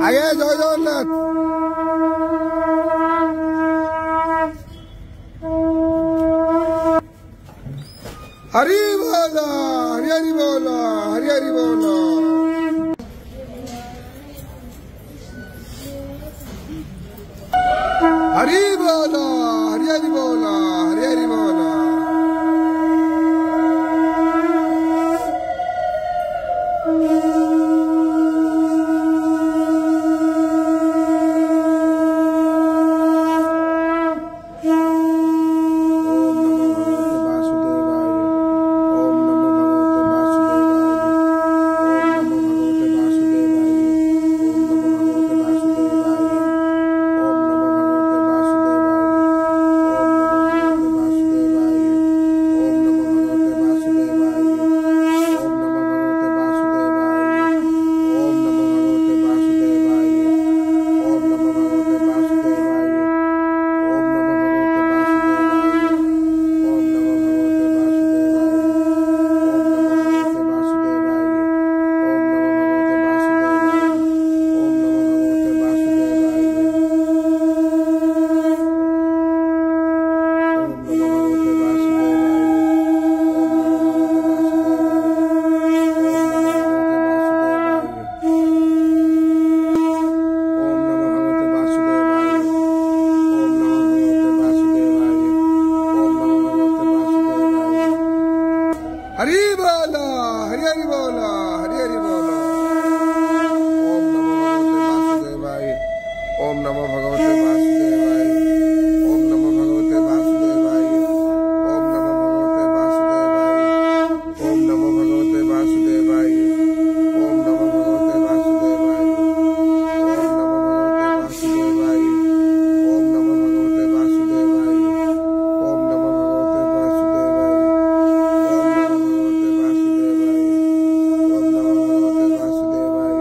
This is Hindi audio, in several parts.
আগে জয় জগন্নাথ। हरि बोलो हरि हरि बोलो हरि हरि बोलो। हरि बोलो हरि हरि बोलो हरि हरि बोलो। हरि बोलो हरि हरि बोलो हरि हरि बोलो। ओम नमो भगवते वासुदेवाय ओम नमो भगवते वासुदेवाय ओम नमो भगवते वासुदेवाय ओम नमो भगवते वासुदेवाय ओम नमो भगवते वासुदेवाय ओम नमो भगवते वासुदेवाय ओम नमो भगवते वासुदेवाय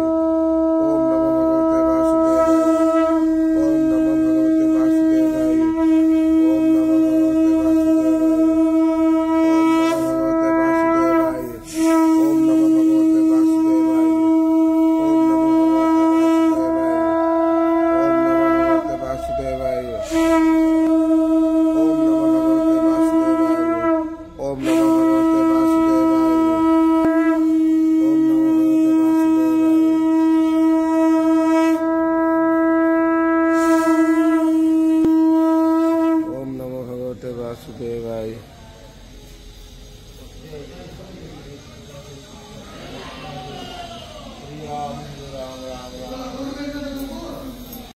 वासुदेवाय।